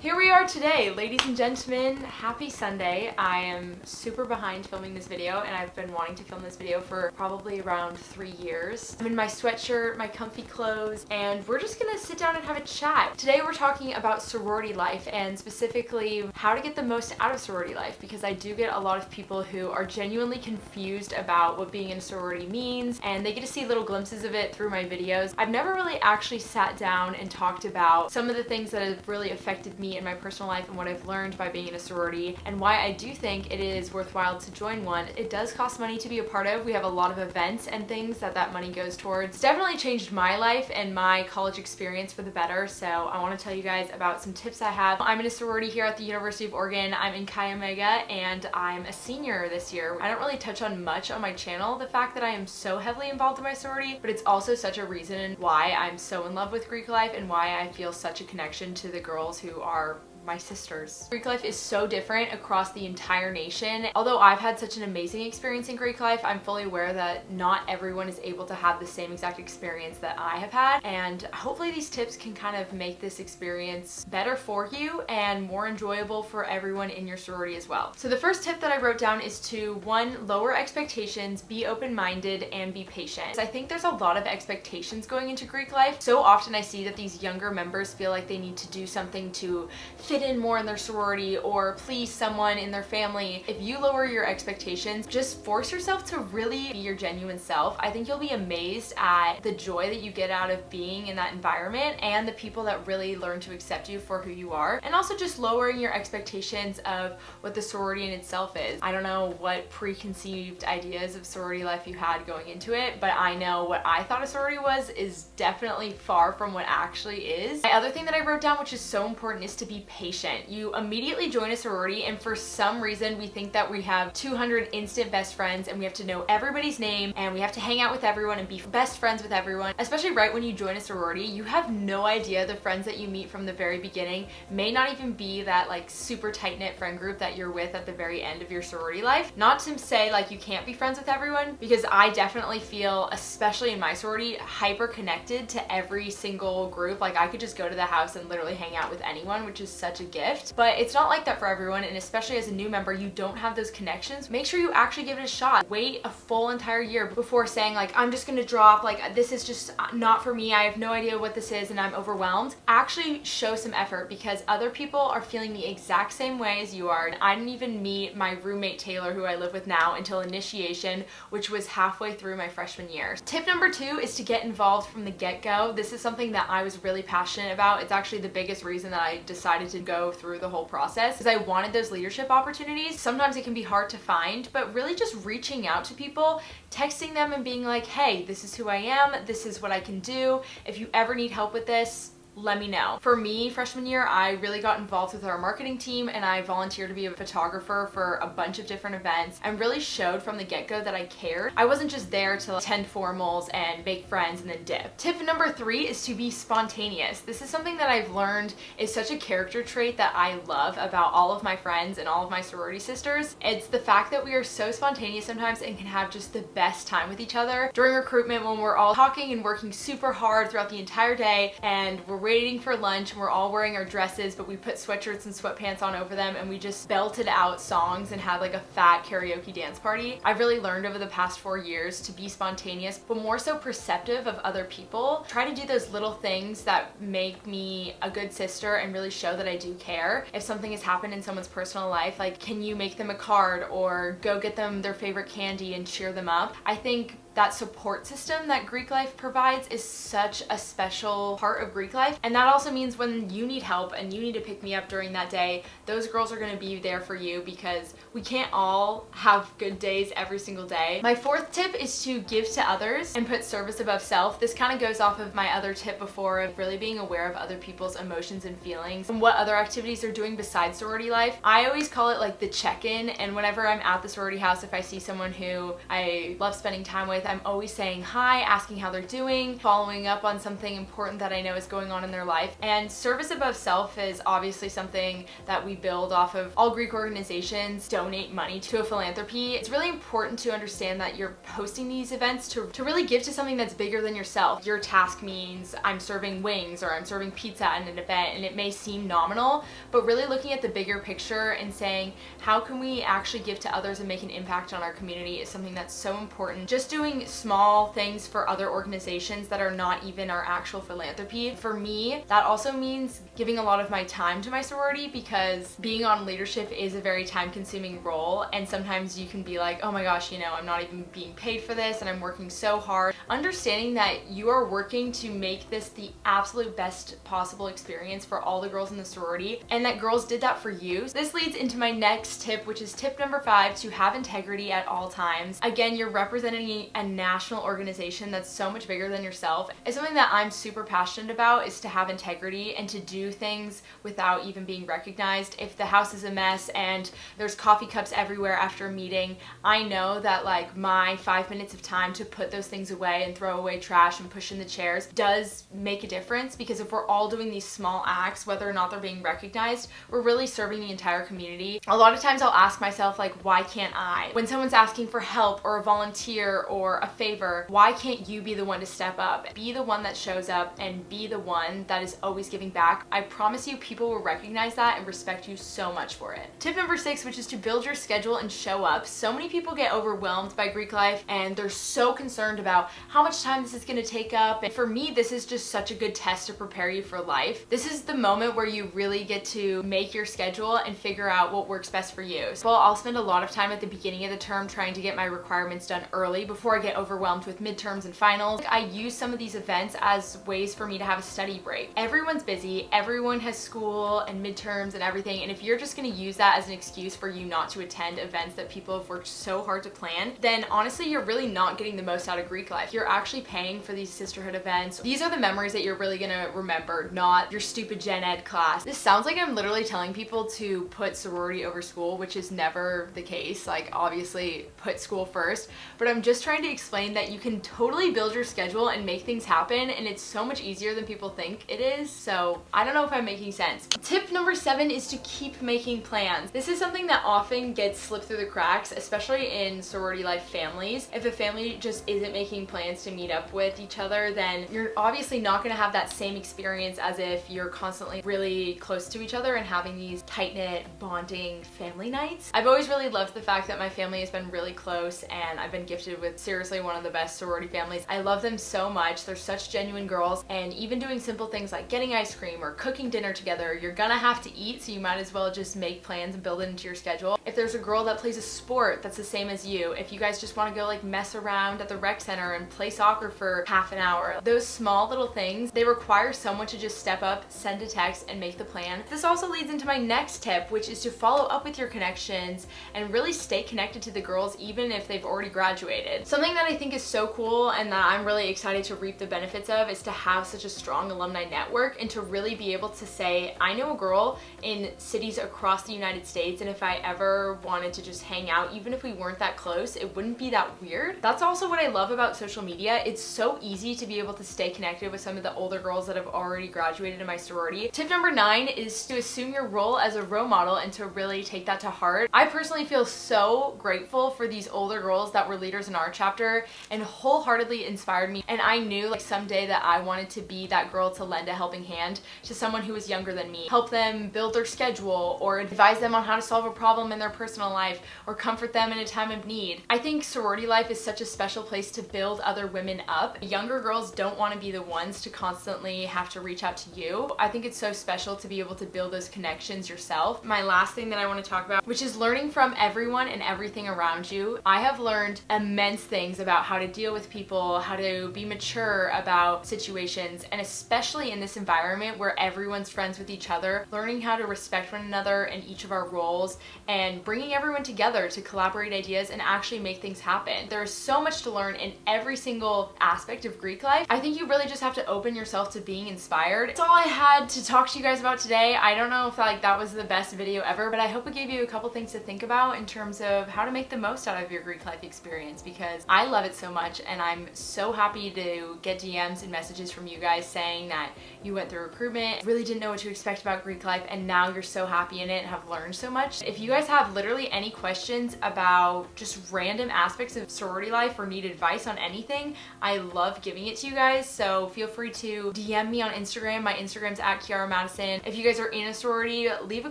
Here we are today, ladies and gentlemen. Happy Sunday. I am super behind filming this video, and I've been wanting to film this video for probably around 3 years. I'm in my sweatshirt, my comfy clothes, and we're just gonna sit down and have a chat. Today we're talking about sorority life, and specifically how to get the most out of sorority life, because I do get a lot of people who are genuinely confused about what being in a sorority means, and they get to see little glimpses of it through my videos. I've never really actually sat down and talked about some of the things that have really affected me in my personal life and what I've learned by being in a sorority, and why I do think it is worthwhile to join one. It does cost money to be a part of. We have a lot of events and things that money goes towards. It's definitely changed my life and my college experience for the better, so I want to tell you guys about some tips I have. I'm in a sorority here at the University of Oregon. I'm in Chi Omega, and I'm a senior this year. I don't really touch on much on my channel the fact that I am so heavily involved in my sorority, but it's also such a reason why I'm so in love with Greek life and why I feel such a connection to the girls who are my sisters. Greek life is so different across the entire nation. Although I've had such an amazing experience in Greek life, I'm fully aware that not everyone is able to have the same exact experience that I have had, and hopefully these tips can kind of make this experience better for you and more enjoyable for everyone in your sorority as well. So the first tip that I wrote down is to 1, lower expectations, be open-minded, and be patient. I think there's a lot of expectations going into Greek life. So often I see that these younger members feel like they need to do something to fit in more in their sorority or please someone in their family. If you lower your expectations, just force yourself to really be your genuine self. I think you'll be amazed at the joy that you get out of being in that environment and the people that really learn to accept you for who you are. And also just lowering your expectations of what the sorority in itself is. I don't know what preconceived ideas of sorority life you had going into it, but I know what I thought a sorority was is definitely far from what actually is. My other thing that I wrote down, which is so important, is to be patient. You immediately join a sorority, and for some reason we think that we have 200 instant best friends and we have to know everybody's name and we have to hang out with everyone and be best friends with everyone. Especially right when you join a sorority, you have no idea the friends that you meet from the very beginning may not even be that like super tight-knit friend group that you're with at the very end of your sorority life. Not to say like you can't be friends with everyone, because I definitely feel, especially in my sorority, hyper connected to every single group. Like I could just go to the house and literally hang out with anyone, which is such a gift. But it's not like that for everyone, and especially as a new member, you don't have those connections. Make sure you actually give it a shot. Wait a full entire year before saying like, I'm just gonna drop, like this is just not for me, I have no idea what this is and I'm overwhelmed. Actually show some effort, because other people are feeling the exact same way as you are. And I didn't even meet my roommate Taylor, who I live with now, until initiation, which was halfway through my freshman year. Tip number 2 is to get involved from the get-go. This is something that I was really passionate about. It's actually the biggest reason that I decided to go through the whole process, because I wanted those leadership opportunities. Sometimes it can be hard to find, but really just reaching out to people, texting them and being like, hey, this is who I am, this is what I can do, if you ever need help with this, let me know. For me, freshman year, I really got involved with our marketing team, and I volunteered to be a photographer for a bunch of different events, and really showed from the get-go that I cared. I wasn't just there to attend formals and make friends and then dip. Tip number 3 is to be spontaneous. This is something that I've learned is such a character trait that I love about all of my friends and all of my sorority sisters. It's the fact that we are so spontaneous sometimes and can have just the best time with each other. During recruitment, when we're all talking and working super hard throughout the entire day, and we're waiting for lunch and we're all wearing our dresses, but we put sweatshirts and sweatpants on over them, and we just belted out songs and had like a fat karaoke dance party. I've really learned over the past 4 years to be spontaneous, but more so perceptive of other people. Try to do those little things that make me a good sister and really show that I do care. If something has happened in someone's personal life, like can you make them a card or go get them their favorite candy and cheer them up? I think that support system that Greek life provides is such a special part of Greek life. And that also means when you need help and you need to pick me up during that day, those girls are going to be there for you, because we can't all have good days every single day. My 4th tip is to give to others and put service above self. This kind of goes off of my other tip before of really being aware of other people's emotions and feelings and what other activities they're doing besides sorority life. I always call it like the check-in, and whenever I'm at the sorority house, if I see someone who I love spending time with with, I'm always saying hi, asking how they're doing, following up on something important that I know is going on in their life. And service above self is obviously something that we build off of. All Greek organizations donate money to a philanthropy. It's really important to understand that you're hosting these events to really give to something that's bigger than yourself. Your task means I'm serving wings or I'm serving pizza at an event, and it may seem nominal, but really looking at the bigger picture and saying, how can we actually give to others and make an impact on our community is something that's so important. Just doing small things for other organizations that are not even our actual philanthropy. For me, that also means giving a lot of my time to my sorority, because being on leadership is a very time-consuming role, and sometimes you can be like, oh my gosh, you know, I'm not even being paid for this and I'm working so hard. Understanding that you are working to make this the absolute best possible experience for all the girls in the sorority, and that girls did that for you. This leads into my next tip, which is tip number 5, to have integrity at all times. Again, you're representing a national organization that's so much bigger than yourself. It's something that I'm super passionate about, is to have integrity and to do things without even being recognized. If the house is a mess and there's coffee cups everywhere after a meeting, I know that like my 5 minutes of time to put those things away and throw away trash and push in the chairs does make a difference, because if we're all doing these small acts, whether or not they're being recognized, we're really serving the entire community. A lot of times I'll ask myself, like, why can't I? When someone's asking for help or a volunteer or a favor, why can't you be the one to step up? Be the one that shows up and be the one that is always giving back. I promise you, people will recognize that and respect you so much for it. Tip number 6, which is to build your schedule and show up. So many people get overwhelmed by Greek life and they're so concerned about how much time this is going to take up. And for me, this is just such a good test to prepare you for life. This is the moment where you really get to make your schedule and figure out what works best for you. So I'll spend a lot of time at the beginning of the term trying to get my requirements done early before I get overwhelmed with midterms and finals. I use some of these events as ways for me to have a study break. Everyone's busy, everyone has school and midterms and everything, and if you're just going to use that as an excuse for you not to attend events that people have worked so hard to plan, then honestly you're really not getting the most out of Greek life. You're actually paying for these sisterhood events. These are the memories that you're really going to remember, not your stupid gen ed class. This sounds like I'm literally telling people to put sorority over school, which is never the case. Like, obviously put school first, but I'm just trying to explain that you can totally build your schedule and make things happen, and it's so much easier than people think it is. So I don't know if I'm making sense. Tip number 7 is to keep making plans. This is something that often gets slipped through the cracks, especially in sorority life families. If a family just isn't making plans to meet up with each other, then you're obviously not going to have that same experience as if you're constantly really close to each other and having these tight-knit bonding family nights. I've always really loved the fact that my family has been really close, and I've been gifted with seriously one of the best sorority families. I love them so much. They're such genuine girls, and even doing simple things like getting ice cream or cooking dinner together, you're gonna have to eat, so you might as well just make plans and build it into your schedule. If there's a girl that plays a sport that's the same as you, if you guys just want to go like mess around at the rec center and play soccer for half an hour, those small little things, they require someone to just step up, send a text, and make the plan. This also leads into my next tip, which is to follow up with your connections and really stay connected to the girls even if they've already graduated. Something that I think is so cool and that I'm really excited to reap the benefits of is to have such a strong alumni network and to really be able to say, I know a girl in cities across the United States, and if I ever wanted to just hang out, even if we weren't that close, it wouldn't be that weird. That's also what I love about social media. It's so easy to be able to stay connected with some of the older girls that have already graduated in my sorority. Tip number 9 is to assume your role as a role model and to really take that to heart. I personally feel so grateful for these older girls that were leaders in our chapter and wholeheartedly inspired me, and I knew like someday that I wanted to be that girl to lend a helping hand to someone who was younger than me, help them build their schedule or advise them on how to solve a problem in their personal life or comfort them in a time of need. I think sorority life is such a special place to build other women up. Younger girls don't want to be the ones to constantly have to reach out to you. I think it's so special to be able to build those connections yourself. My last thing that I want to talk about, which is learning from everyone and everything around you. I have learned immense things about how to deal with people, how to be mature about situations, and especially in this environment where everyone's friends with each other, learning how to respect one another in each of our roles and bringing everyone together to collaborate ideas and actually make things happen. There's so much to learn in every single aspect of Greek life. I think you really just have to open yourself to being inspired. That's all I had to talk to you guys about today. I don't know if that was the best video ever, but I hope it gave you a couple things to think about in terms of how to make the most out of your Greek life experience, because I love it so much, and I'm so happy to get DMs and messages from you guys saying that you went through recruitment, really didn't know what to expect about Greek life, and now you're so happy in it and have learned so much. If you guys have literally any questions about just random aspects of sorority life or need advice on anything, I love giving it to you guys. So feel free to DM me on Instagram. My Instagram's at Kiara Madison. If you guys are in a sorority, leave a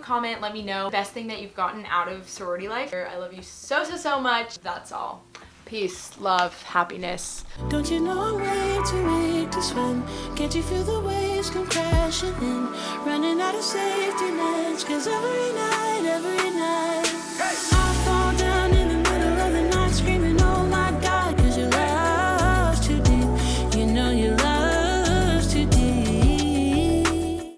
comment, let me know the best thing that you've gotten out of sorority life. I love you so, so, so much. That's all. Peace, love, happiness. Don't you know I'm way too weak to swim? Can't you feel the waves come crashing in? Running out of safety nets, 'cause every night